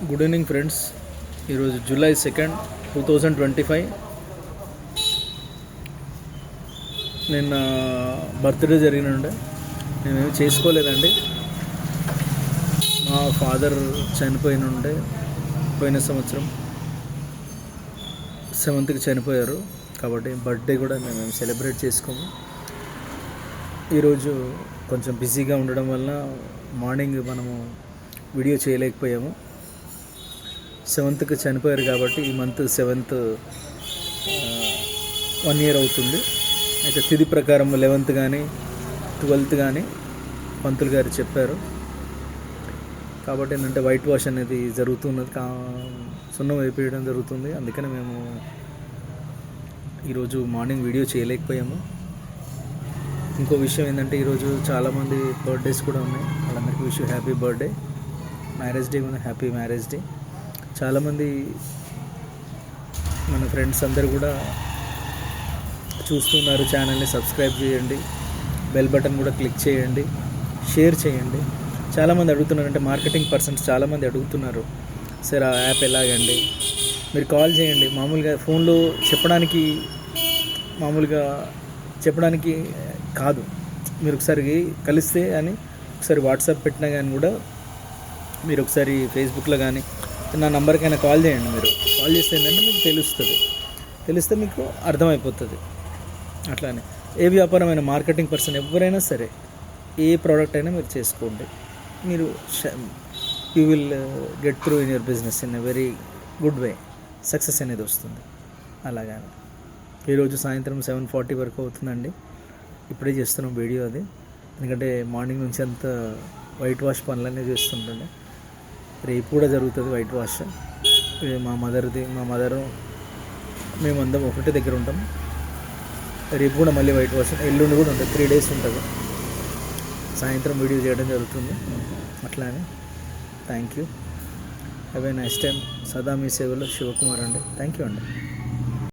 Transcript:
Good evening friends. ఈరోజు July 2, 2025. నిన్న birthday జరిగినండే నేనేమి చేసుకోలేదండి. మా ఫాదర్ చనిపోయినుండే పోయిన సంవత్సరం 7th చనిపోయారు. కాబట్టి బర్త్డే కూడా మేము సెలబ్రేట్ చేసుకోము. ఈరోజు కొంచెం బిజీగా ఉండడం వల్ల మార్నింగ్ మనము వీడియో చేయలేకపోయాము. 7th చనిపోయారు కాబట్టి ఈ మంత్ 7th 1 year అవుతుంది. అయితే తిథి ప్రకారం 11th కానీ 12th కానీ పంతులు గారు చెప్పారు. కాబట్టి ఏంటంటే వైట్ వాష్ అనేది జరుగుతున్నది, సున్నం వేపేయడం జరుగుతుంది. అందుకని మేము ఈరోజు మార్నింగ్ వీడియో చేయలేకపోయాము. ఇంకో విషయం ఏంటంటే ఈరోజు చాలామంది బర్త్డేస్ కూడా ఉన్నాయి. వాళ్ళందరికీ wish happy birthday. Marriage day కూడా హ్యాపీ మ్యారేజ్ డే. చాలామంది మన ఫ్రెండ్స్ అందరూ కూడా చూస్తున్నారు. ఛానల్ని సబ్స్క్రైబ్ చేయండి, బెల్ బటన్ కూడా క్లిక్ చేయండి, షేర్ చేయండి. చాలామంది అడుగుతున్నారు, అంటే మార్కెటింగ్ పర్సన్స్ చాలామంది అడుగుతున్నారు, సార్ ఆ యాప్ ఎలాగండి, మీరు కాల్ చేయండి. మామూలుగా ఫోన్లో చెప్పడానికి కాదు, మీరు ఒకసారి కలిస్తే అని ఒకసారి వాట్సాప్ పెట్టినా కానీ కూడా మీరు ఒకసారి ఫేస్బుక్లో కానీ నా నంబర్కైనా కాల్ చేయండి. మీరు కాల్ చేస్తే ఏంటంటే మీకు తెలిస్తే మీకు అర్థమైపోతుంది. అట్లానే ఏ వ్యాపారమైన మార్కెటింగ్ పర్సన్ ఎవరైనా సరే ఏ ప్రోడక్ట్ అయినా మీరు చేసుకోండి. మీరు you will get through in your business in a very good way. Success అనేది వస్తుంది. అలాగానే ఈరోజు సాయంత్రం 7:40 వరకు అవుతుందండి. ఇప్పుడే చేస్తున్నాం వీడియో అది. ఎందుకంటే మార్నింగ్ నుంచి అంతా వైట్ వాష్ పనులన్నీ చేస్తుంటుండే. రేపు కూడా జరుగుతుంది వైట్ వాష్. మా మదరు మేమందరం ఒకటే దగ్గర ఉంటాం. రేపు కూడా మళ్ళీ వైట్ వాష్, ఎల్లుండి కూడా ఉంటుంది. 3 days ఉంటుంది. సాయంత్రం వీడియో చేయడం జరుగుతుంది. అట్లానే thank you. Have a nice time. సదా మీ సేవలో శివకుమార్ అండి. థ్యాంక్ యూ అండి.